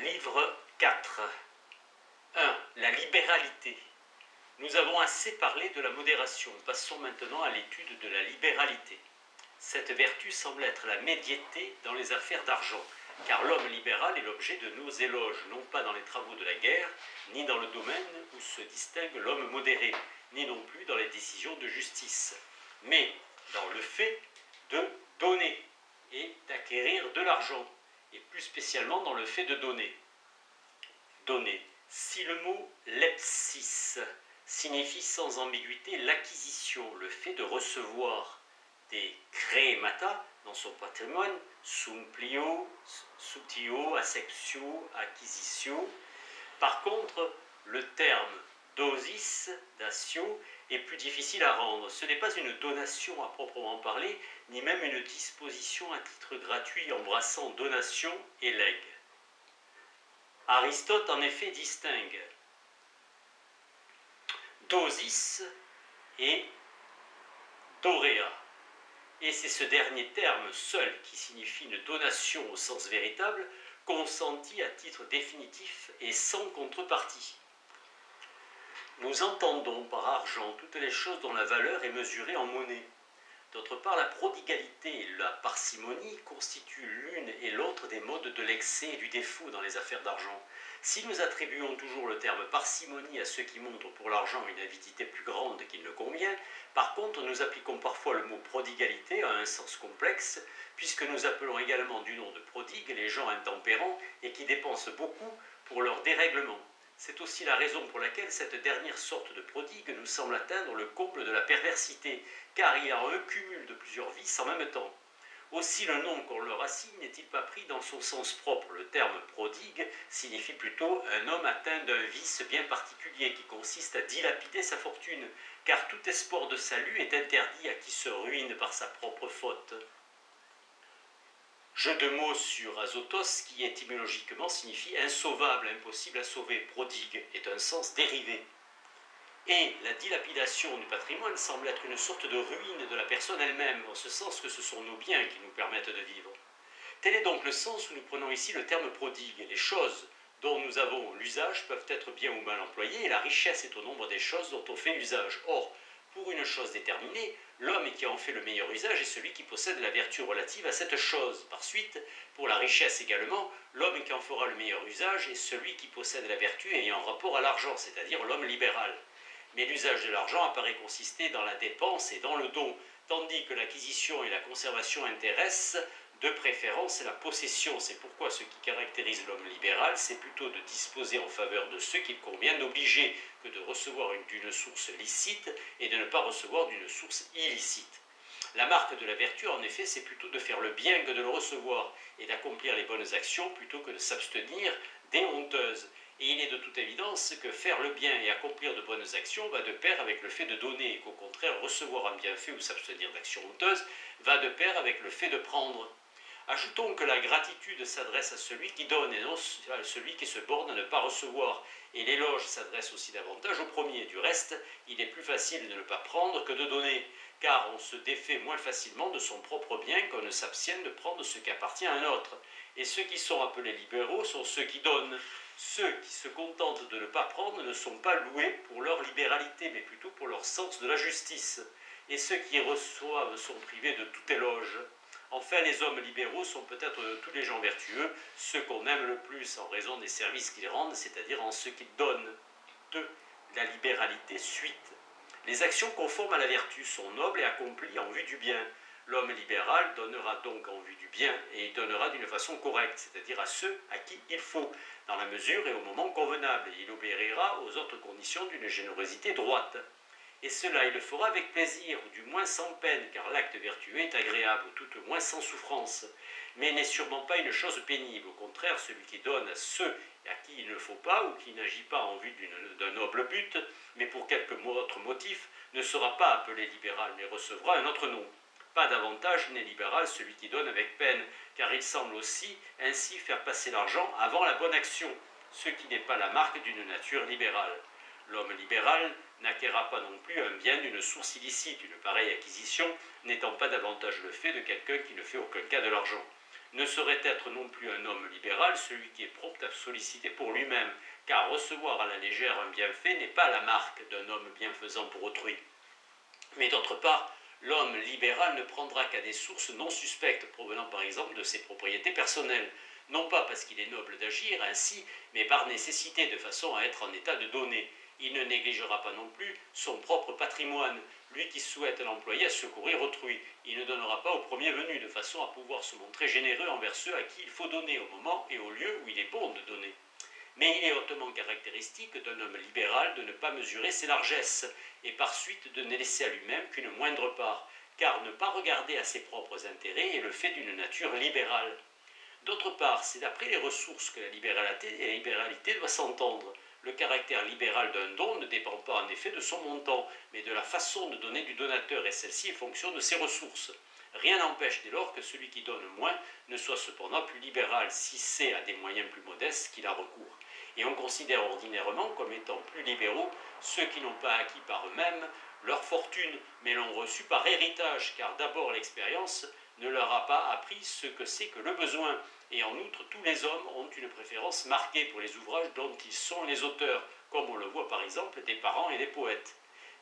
Livre 4. 1. La libéralité. Nous avons assez parlé de la modération. Passons maintenant à l'étude de la libéralité. Cette vertu semble être la médiété dans les affaires d'argent, car l'homme libéral est l'objet de nos éloges, non pas dans les travaux de la guerre, ni dans le domaine où se distingue l'homme modéré, ni non plus dans les décisions de justice, mais dans le fait de donner et d'acquérir de l'argent, et plus spécialement dans le fait de donner. Donner. Si le mot lepsis signifie sans ambiguïté l'acquisition, le fait de recevoir des crémata dans son patrimoine, sumplio, subtio, acceptio, acquisitio. Par contre, le terme dosis, datio, est plus difficile à rendre. Ce n'est pas une donation à proprement parler, ni même une disposition à titre gratuit embrassant donation et legs. Aristote en effet distingue dosis et dorea. Et c'est ce dernier terme seul qui signifie une donation au sens véritable, consentie à titre définitif et sans contrepartie. Nous entendons par argent toutes les choses dont la valeur est mesurée en monnaie. D'autre part, la prodigalité et la parcimonie constituent l'une et l'autre des modes de l'excès et du défaut dans les affaires d'argent. Si nous attribuons toujours le terme parcimonie à ceux qui montrent pour l'argent une avidité plus grande qu'il ne convient, par contre nous appliquons parfois le mot prodigalité à un sens complexe, puisque nous appelons également du nom de prodigue les gens intempérants et qui dépensent beaucoup pour leur dérèglement. C'est aussi la raison pour laquelle cette dernière sorte de prodigue nous semble atteindre le comble de la perversité, car il y a un cumul de plusieurs vices en même temps. Aussi le nom qu'on leur assigne n'est-il pas pris dans son sens propre. Le terme prodigue signifie plutôt un homme atteint d'un vice bien particulier qui consiste à dilapider sa fortune, car tout espoir de salut est interdit à qui se ruine par sa propre faute. Jeu de mots sur azotos qui étymologiquement signifie insauvable, impossible à sauver. Prodigue est un sens dérivé. Et la dilapidation du patrimoine semble être une sorte de ruine de la personne elle-même, en ce sens que ce sont nos biens qui nous permettent de vivre. Tel est donc le sens où nous prenons ici le terme prodigue. Les choses dont nous avons l'usage peuvent être bien ou mal employées, et la richesse est au nombre des choses dont on fait usage. Or, pour une chose déterminée, l'homme qui en fait le meilleur usage est celui qui possède la vertu relative à cette chose. Par suite, pour la richesse également, l'homme qui en fera le meilleur usage est celui qui possède la vertu ayant rapport à l'argent, c'est-à-dire l'homme libéral. Mais l'usage de l'argent apparaît consister dans la dépense et dans le don, tandis que l'acquisition et la conservation intéressent de préférence la possession. C'est pourquoi ce qui caractérise l'homme libéral, c'est plutôt de disposer en faveur de ceux qu'il convient d'obliger que de recevoir d'une source licite et de ne pas recevoir d'une source illicite. La marque de la vertu, en effet, c'est plutôt de faire le bien que de le recevoir et d'accomplir les bonnes actions plutôt que de s'abstenir des honteuses. Et il est de toute évidence que faire le bien et accomplir de bonnes actions va de pair avec le fait de donner, et qu'au contraire, recevoir un bienfait ou s'abstenir d'actions honteuses va de pair avec le fait de prendre. Ajoutons que la gratitude s'adresse à celui qui donne et non à celui qui se borne à ne pas recevoir. Et l'éloge s'adresse aussi davantage au premier. Du reste, il est plus facile de ne pas prendre que de donner, car on se défait moins facilement de son propre bien qu'on ne s'abstienne de prendre ce qui appartient à un autre. Et ceux qui sont appelés libéraux sont ceux qui donnent. Ceux qui se contentent de ne pas prendre ne sont pas loués pour leur libéralité, mais plutôt pour leur sens de la justice. Et ceux qui reçoivent sont privés de tout éloge. Enfin, les hommes libéraux sont peut-être tous les gens vertueux, ceux qu'on aime le plus en raison des services qu'ils rendent, c'est-à-dire en ceux qu'ils donnent. 2. La libéralité suite. Les actions conformes à la vertu sont nobles et accomplies en vue du bien. L'homme libéral donnera donc en vue du bien, et il donnera d'une façon correcte, c'est-à-dire à ceux à qui il faut, dans la mesure et au moment convenable, et il obéira aux autres conditions d'une générosité droite. Et cela, il le fera avec plaisir, ou du moins sans peine, car l'acte vertueux est agréable, ou tout au moins sans souffrance. Mais n'est sûrement pas une chose pénible. Au contraire, celui qui donne à ceux à qui il ne faut pas, ou qui n'agit pas en vue d'un noble but, mais pour quelque autre motif, ne sera pas appelé libéral, mais recevra un autre nom. Pas davantage n'est libéral celui qui donne avec peine, car il semble aussi ainsi faire passer l'argent avant la bonne action, ce qui n'est pas la marque d'une nature libérale. L'homme libéral n'acquérera pas non plus un bien d'une source illicite, une pareille acquisition n'étant pas davantage le fait de quelqu'un qui ne fait aucun cas de l'argent. ne saurait être non plus un homme libéral celui qui est prompt à solliciter pour lui-même, car recevoir à la légère un bienfait n'est pas la marque d'un homme bienfaisant pour autrui. Mais d'autre part, l'homme libéral ne prendra qu'à des sources non suspectes provenant par exemple de ses propriétés personnelles, non pas parce qu'il est noble d'agir ainsi, mais par nécessité de façon à être en état de donner. Il ne négligera pas non plus son propre patrimoine, lui qui souhaite l'employer à secourir autrui. Il ne donnera pas au premier venu de façon à pouvoir se montrer généreux envers ceux à qui il faut donner au moment et au lieu où il est bon de donner. Mais il est hautement caractéristique d'un homme libéral de ne pas mesurer ses largesses, et par suite de ne laisser à lui-même qu'une moindre part, car ne pas regarder à ses propres intérêts est le fait d'une nature libérale. D'autre part, c'est d'après les ressources que la libéralité doit s'entendre. Le caractère libéral d'un don ne dépend pas en effet de son montant, mais de la façon de donner du donateur, et celle-ci est fonction de ses ressources. Rien n'empêche dès lors que celui qui donne moins ne soit cependant plus libéral si c'est à des moyens plus modestes qu'il a recours. Et on considère ordinairement comme étant plus libéraux ceux qui n'ont pas acquis par eux-mêmes leur fortune, mais l'ont reçue par héritage, car d'abord l'expérience ne leur a pas appris ce que c'est que le besoin, et en outre tous les hommes ont une préférence marquée pour les ouvrages dont ils sont les auteurs, comme on le voit par exemple des parents et des poètes.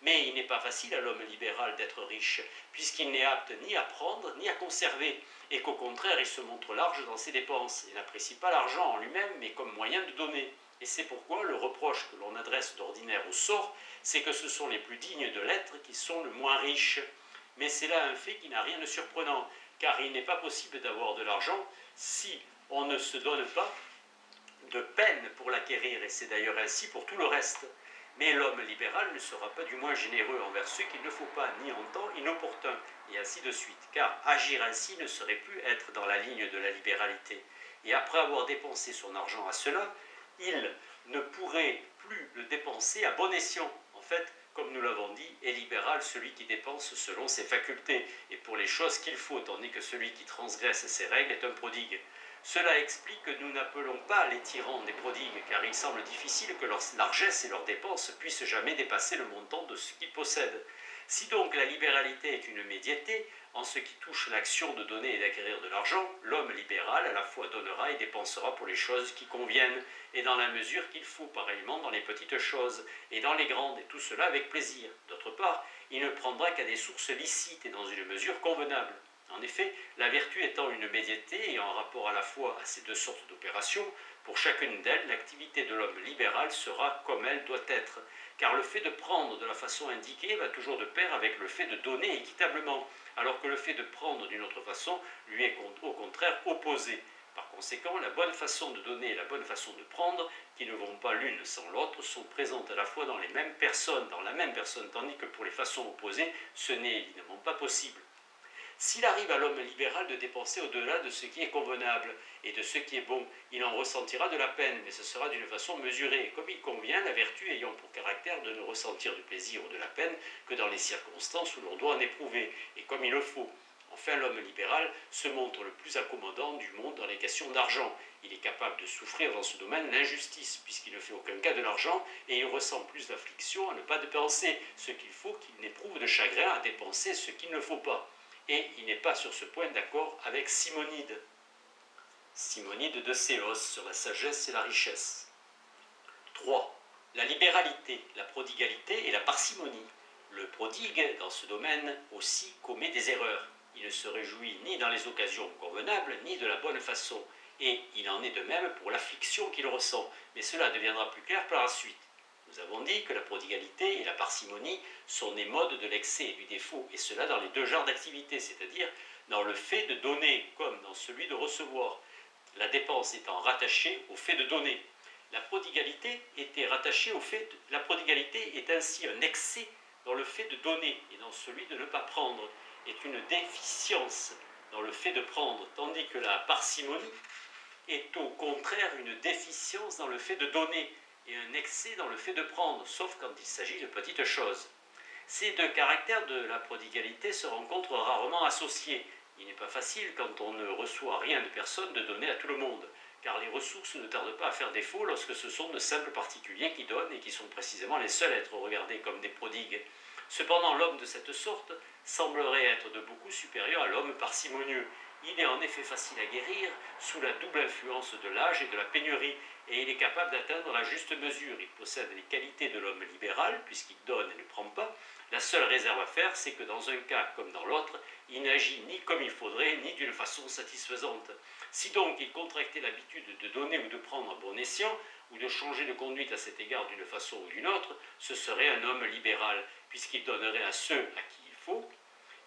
Mais il n'est pas facile à l'homme libéral d'être riche, puisqu'il n'est apte ni à prendre ni à conserver, et qu'au contraire il se montre large dans ses dépenses, et n'apprécie pas l'argent en lui-même, mais comme moyen de donner. Et c'est pourquoi le reproche que l'on adresse d'ordinaire au sort, c'est que ce sont les plus dignes de l'être qui sont le moins riches. Mais c'est là un fait qui n'a rien de surprenant, car il n'est pas possible d'avoir de l'argent si on ne se donne pas de peine pour l'acquérir, et c'est d'ailleurs ainsi pour tout le reste. Mais l'homme libéral ne sera pas du moins généreux envers ceux qu'il ne faut pas, ni en temps inopportun, et ainsi de suite, car agir ainsi ne serait plus être dans la ligne de la libéralité. Et après avoir dépensé son argent à cela, il ne pourrait plus le dépenser à bon escient. En fait, comme nous l'avons dit, est libéral celui qui dépense selon ses facultés, et pour les choses qu'il faut, tandis que celui qui transgresse ses règles est un prodigue. Cela explique que nous n'appelons pas les tyrans des prodigues, car il semble difficile que leurs largesses et leurs dépenses puissent jamais dépasser le montant de ce qu'ils possèdent. Si donc la libéralité est une médiété, en ce qui touche l'action de donner et d'acquérir de l'argent, l'homme libéral à la fois donnera et dépensera pour les choses qui conviennent, et dans la mesure qu'il faut, pareillement dans les petites choses, et dans les grandes, et tout cela avec plaisir. D'autre part, il ne prendra qu'à des sources licites et dans une mesure convenable. En effet, la vertu étant une médiété et en rapport à la fois à ces deux sortes d'opérations, pour chacune d'elles, l'activité de l'homme libéral sera comme elle doit être, car le fait de prendre de la façon indiquée va toujours de pair avec le fait de donner équitablement, alors que le fait de prendre d'une autre façon lui est au contraire opposé. Par conséquent, la bonne façon de donner et la bonne façon de prendre, qui ne vont pas l'une sans l'autre, sont présentes à la fois dans les mêmes personnes, dans la même personne, tandis que pour les façons opposées, ce n'est évidemment pas possible. S'il arrive à l'homme libéral de dépenser au-delà de ce qui est convenable et de ce qui est bon, il en ressentira de la peine, mais ce sera d'une façon mesurée, comme il convient, la vertu ayant pour caractère de ne ressentir du plaisir ou de la peine que dans les circonstances où l'on doit en éprouver, et comme il le faut. Enfin, l'homme libéral se montre le plus accommodant du monde dans les questions d'argent. Il est capable de souffrir dans ce domaine l'injustice, puisqu'il ne fait aucun cas de l'argent, et il ressent plus d'affliction à ne pas dépenser ce qu'il faut qu'il n'éprouve de chagrin à dépenser ce qu'il ne faut pas. Et il n'est pas sur ce point d'accord avec Simonide. Simonide de Séos sur la sagesse et la richesse. 3. La libéralité, la prodigalité et la parcimonie. Le prodigue, dans ce domaine, aussi commet des erreurs. Il ne se réjouit ni dans les occasions convenables, ni de la bonne façon. Et il en est de même pour l'affliction qu'il ressent. Mais cela deviendra plus clair par la suite. Nous avons dit que la prodigalité et la parcimonie sont des modes de l'excès et du défaut, et cela dans les deux genres d'activité, c'est-à-dire dans le fait de donner comme dans celui de recevoir, la dépense étant rattachée au fait de donner. La prodigalité était rattachée au fait la prodigalité est ainsi un excès dans le fait de donner, et dans celui de ne pas prendre, est une déficience dans le fait de prendre, tandis que la parcimonie est au contraire une déficience dans le fait de donner, et un excès dans le fait de prendre, sauf quand il s'agit de petites choses. Ces deux caractères de la prodigalité se rencontrent rarement associés. Il n'est pas facile, quand on ne reçoit rien de personne, de donner à tout le monde, car les ressources ne tardent pas à faire défaut lorsque ce sont de simples particuliers qui donnent et qui sont précisément les seuls à être regardés comme des prodigues. Cependant, l'homme de cette sorte semblerait être de beaucoup supérieur à l'homme parcimonieux. Il est en effet facile à guérir sous la double influence de l'âge et de la pénurie, et il est capable d'atteindre la juste mesure. Il possède les qualités de l'homme libéral, puisqu'il donne et ne prend pas. La seule réserve à faire, c'est que dans un cas comme dans l'autre, il n'agit ni comme il faudrait, ni d'une façon satisfaisante. Si donc il contractait l'habitude de donner ou de prendre à bon escient, ou de changer de conduite à cet égard d'une façon ou d'une autre, ce serait un homme libéral, puisqu'il donnerait à ceux à qui il faut,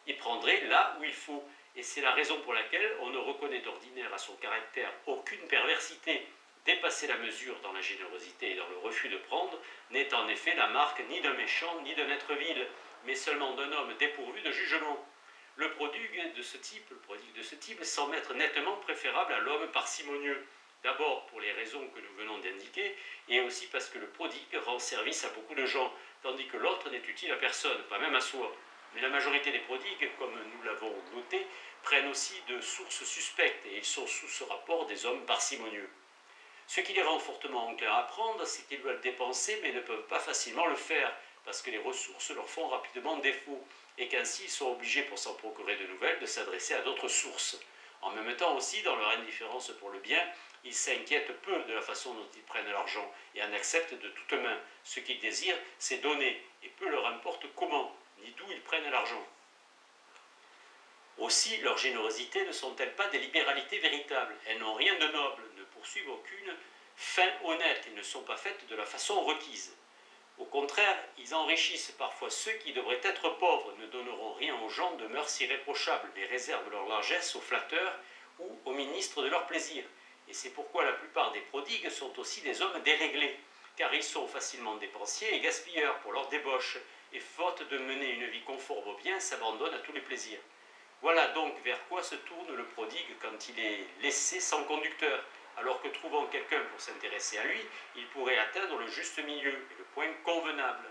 et prendrait là où il faut. Et c'est la raison pour laquelle on ne reconnaît d'ordinaire à son caractère aucune perversité. Dépasser la mesure dans la générosité et dans le refus de prendre n'est en effet la marque ni d'un méchant ni d'un être vil, mais seulement d'un homme dépourvu de jugement. Le prodigue de ce type semble être nettement préférable à l'homme parcimonieux. D'abord pour les raisons que nous venons d'indiquer, et aussi parce que le prodigue rend service à beaucoup de gens, tandis que l'autre n'est utile à personne, pas même à soi. Mais la majorité des prodigues, comme nous l'avons noté, prennent aussi de sources suspectes, et ils sont sous ce rapport des hommes parcimonieux. Ce qui les rend fortement enclins à prendre, c'est qu'ils veulent dépenser, mais ne peuvent pas facilement le faire, parce que les ressources leur font rapidement défaut, et qu'ainsi ils sont obligés, pour s'en procurer de nouvelles, de s'adresser à d'autres sources. En même temps aussi, dans leur indifférence pour le bien, ils s'inquiètent peu de la façon dont ils prennent l'argent, et en acceptent de toute main. Ce qu'ils désirent, c'est donner, et peu leur importe comment, ni d'où ils prennent l'argent. Aussi, leur générosité ne sont-elles pas des libéralités véritables? Elles n'ont rien de noble, ne poursuivent aucune fin honnête, et ne sont pas faites de la façon requise. Au contraire, ils enrichissent parfois ceux qui devraient être pauvres, ne donneront rien aux gens de mœurs irréprochables, mais réservent leur largesse aux flatteurs ou aux ministres de leur plaisir. Et c'est pourquoi la plupart des prodigues sont aussi des hommes déréglés, car ils sont facilement dépensiers et gaspilleurs pour leur débauche, et faute de mener une vie conforme au bien, s'abandonnent à tous les plaisirs. Voilà donc vers quoi se tourne le prodigue quand il est laissé sans conducteur, alors que trouvant quelqu'un pour s'intéresser à lui, il pourrait atteindre le juste milieu et le point convenable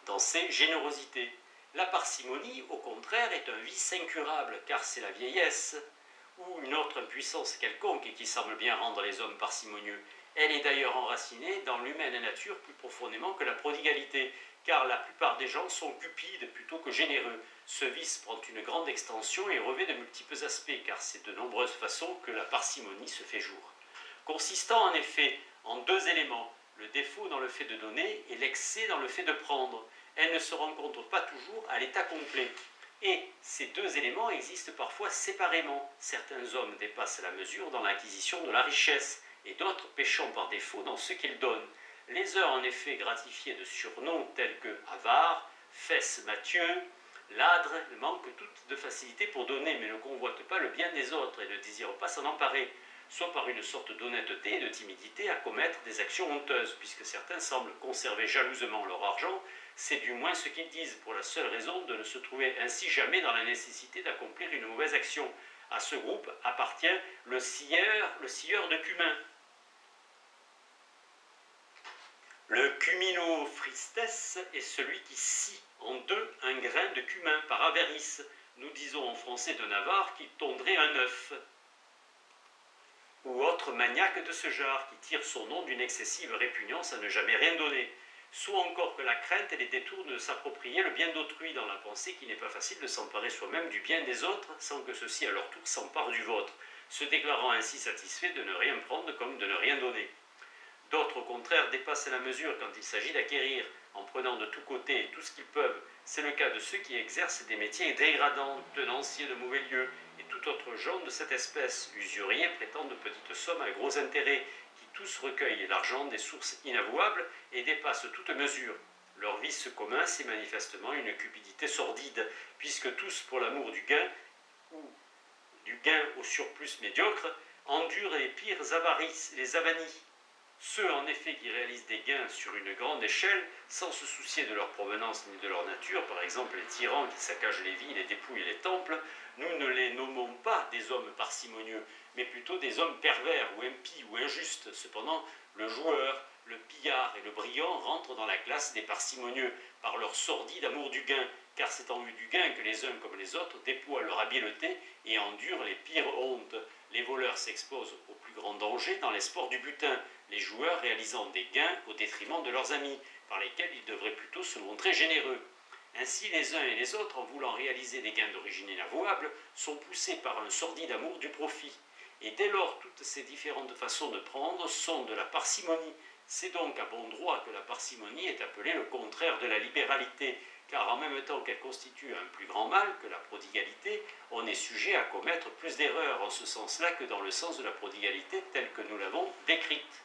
dans ses générosités. La parcimonie, au contraire, est un vice incurable, car c'est la vieillesse ou une autre impuissance quelconque qui semble bien rendre les hommes parcimonieux. Elle est d'ailleurs enracinée dans l'humaine nature plus profondément que la prodigalité, car la plupart des gens sont cupides plutôt que généreux. Ce vice prend une grande extension et revêt de multiples aspects, car c'est de nombreuses façons que la parcimonie se fait jour. Consistant en effet en deux éléments, le défaut dans le fait de donner et l'excès dans le fait de prendre. Elle ne se rencontre pas toujours à l'état complet. Et ces deux éléments existent parfois séparément. Certains hommes dépassent la mesure dans l'acquisition de la richesse, et d'autres péchant par défaut dans ce qu'ils donnent. Les uns en effet gratifiés de surnoms tels que avare, fesse Mathieu, ladre, manquent toutes de facilité pour donner, mais ne convoitent pas le bien des autres et ne désirent pas s'en emparer, soit par une sorte d'honnêteté et de timidité à commettre des actions honteuses, puisque certains semblent conserver jalousement leur argent. C'est du moins ce qu'ils disent, pour la seule raison de ne se trouver ainsi jamais dans la nécessité d'accomplir une mauvaise action. À ce groupe appartient le scieur de cumin. Le cuminofristes est celui qui scie en deux un grain de cumin par avarice. Nous disons en français de Navarre qu'il tondrait un œuf. Ou autre maniaque de ce genre, qui tire son nom d'une excessive répugnance à ne jamais rien donner. Soit encore que la crainte les détourne de s'approprier le bien d'autrui, dans la pensée qu'il n'est pas facile de s'emparer soi-même du bien des autres, sans que ceux-ci à leur tour s'emparent du vôtre, se déclarant ainsi satisfaits de ne rien prendre comme de ne rien donner. D'autres, au contraire, dépassent la mesure quand il s'agit d'acquérir, en prenant de tous côtés tout ce qu'ils peuvent. C'est le cas de ceux qui exercent des métiers dégradants, tenanciers de mauvais lieux, et tout autre genre de cette espèce. Usuriers prétendent de petites sommes à gros intérêts, qui tous recueillent l'argent des sources inavouables et dépassent toute mesure. Leur vice commun, c'est manifestement une cupidité sordide, puisque tous, pour l'amour du gain, ou du gain au surplus médiocre, endurent les pires avarices, les avanies. Ceux, en effet, qui réalisent des gains sur une grande échelle, sans se soucier de leur provenance ni de leur nature, par exemple les tyrans qui saccagent les villes et dépouillent les temples, nous ne les nommons pas des hommes parcimonieux, mais plutôt des hommes pervers ou impies ou injustes. Cependant, le joueur, le pillard et le brigand rentrent dans la classe des parcimonieux par leur sordide amour du gain, car c'est en vue du gain que les uns comme les autres déploient leur habileté et endurent les pires hontes. Les voleurs s'exposent au plus grand danger dans les sports du butin, les joueurs réalisant des gains au détriment de leurs amis, par lesquels ils devraient plutôt se montrer généreux. Ainsi, les uns et les autres, en voulant réaliser des gains d'origine inavouable, sont poussés par un sordide amour du profit. Et dès lors, toutes ces différentes façons de prendre sont de la parcimonie. C'est donc à bon droit que la parcimonie est appelée le contraire de la libéralité, car en même temps qu'elle constitue un plus grand mal que la prodigalité, on est sujet à commettre plus d'erreurs en ce sens-là que dans le sens de la prodigalité telle que nous l'avons décrite.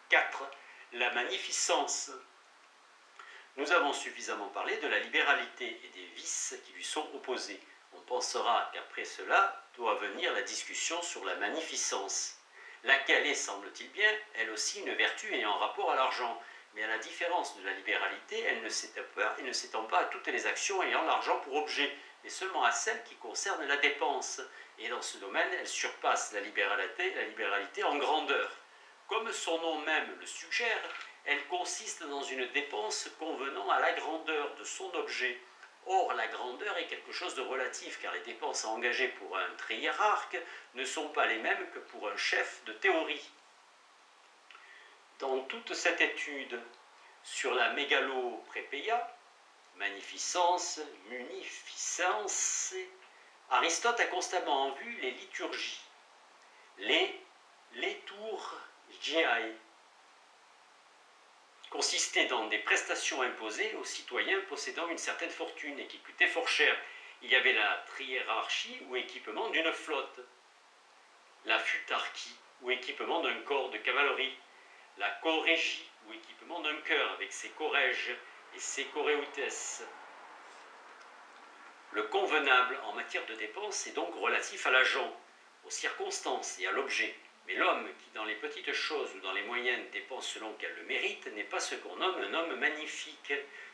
4. La magnificence. Nous avons suffisamment parlé de la libéralité et des vices qui lui sont opposés. On pensera qu'après cela doit venir la discussion sur la magnificence, laquelle est, semble-t-il bien, elle aussi une vertu ayant rapport à l'argent. Mais à la différence de la libéralité, elle ne s'étend pas à toutes les actions ayant l'argent pour objet, mais seulement à celles qui concernent la dépense. Et dans ce domaine, elle surpasse la libéralité en grandeur. Comme son nom même le suggère, elle consiste dans une dépense convenant à la grandeur de son objet. Or, la grandeur est quelque chose de relatif, car les dépenses à engager pour un triérarque ne sont pas les mêmes que pour un chef de théorie. Dans toute cette étude sur la mégaloprépéia, magnificence, munificence, Aristote a constamment en vue les liturgies, les liturgiae, consistaient dans des prestations imposées aux citoyens possédant une certaine fortune et qui coûtaient fort cher. Il y avait la triérarchie ou équipement d'une flotte, la futarchie ou équipement d'un corps de cavalerie, la chorégie ou équipement d'un chœur avec ses chorèges et ses choréoutes. Le convenable en matière de dépenses est donc relatif à l'agent, aux circonstances et à l'objet. Mais l'homme qui, dans les petites choses ou dans les moyennes, dépense selon qu'elle le mérite, n'est pas ce qu'on nomme un homme magnifique,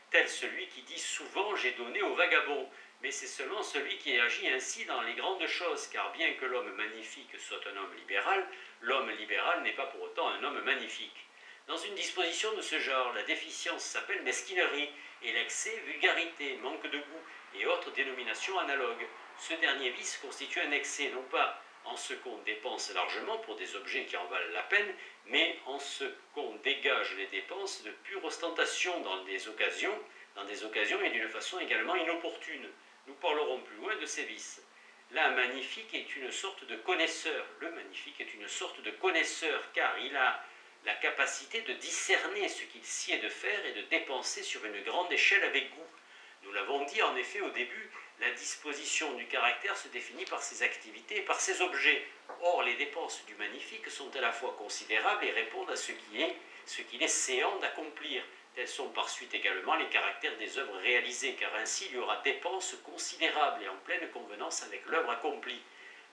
tel celui qui dit souvent « j'ai donné au vagabond », mais c'est seulement celui qui agit ainsi dans les grandes choses, car bien que l'homme magnifique soit un homme libéral, l'homme libéral n'est pas pour autant un homme magnifique. Dans une disposition de ce genre, la déficience s'appelle mesquinerie, et l'excès vulgarité, manque de goût, et autres dénominations analogues. Ce dernier vice constitue un excès, non pas en ce qu'on dépense largement pour des objets qui en valent la peine, mais en ce qu'on dégage les dépenses de pure ostentation dans des occasions et d'une façon également inopportune. Nous parlerons plus loin de ces vices. Là, magnifique est une sorte de connaisseur. Le magnifique est une sorte de connaisseur, car il a la capacité de discerner ce qu'il sied de faire et de dépenser sur une grande échelle avec goût. Nous l'avons dit en effet au début, la disposition du caractère se définit par ses activités et par ses objets. Or, les dépenses du magnifique sont à la fois considérables et répondent à ce qu'il est séant d'accomplir. Tels sont par suite également les caractères des œuvres réalisées, car ainsi il y aura dépenses considérables et en pleine convenance avec l'œuvre accomplie.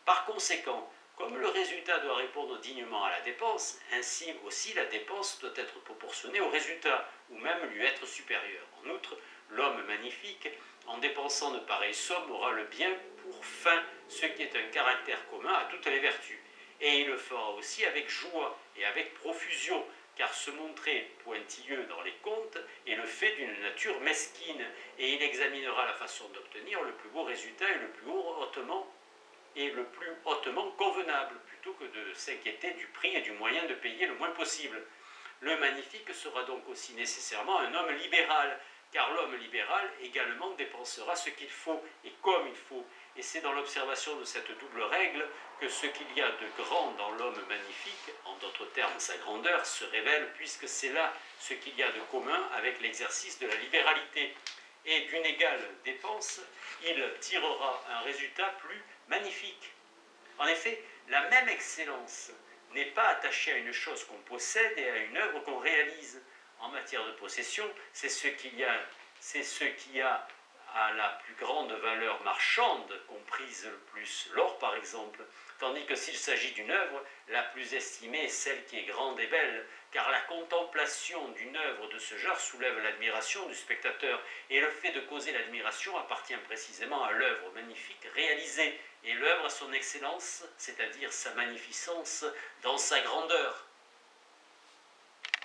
Par conséquent, comme le résultat doit répondre dignement à la dépense, ainsi aussi la dépense doit être proportionnée au résultat, ou même lui être supérieure. En outre, l'homme magnifique, en dépensant de pareilles sommes, aura le bien pour fin, ce qui est un caractère commun à toutes les vertus. Et il le fera aussi avec joie et avec profusion, car se montrer pointilleux dans les comptes est le fait d'une nature mesquine, et il examinera la façon d'obtenir le plus beau résultat et le plus hautement convenable, plutôt que de s'inquiéter du prix et du moyen de payer le moins possible. Le magnifique sera donc aussi nécessairement un homme libéral, car l'homme libéral également dépensera ce qu'il faut et comme il faut. Et c'est dans l'observation de cette double règle que ce qu'il y a de grand dans l'homme magnifique, en d'autres termes sa grandeur, se révèle, puisque c'est là ce qu'il y a de commun avec l'exercice de la libéralité. Et d'une égale dépense, il tirera un résultat plus magnifique. En effet, la même excellence n'est pas attachée à une chose qu'on possède et à une œuvre qu'on réalise. En matière de possession, c'est ce qui a à la plus grande valeur marchande, comprise le plus l'or par exemple, tandis que s'il s'agit d'une œuvre, la plus estimée est celle qui est grande et belle, car la contemplation d'une œuvre de ce genre soulève l'admiration du spectateur, et le fait de causer l'admiration appartient précisément à l'œuvre magnifique réalisée, et l'œuvre à son excellence, c'est-à-dire sa magnificence dans sa grandeur.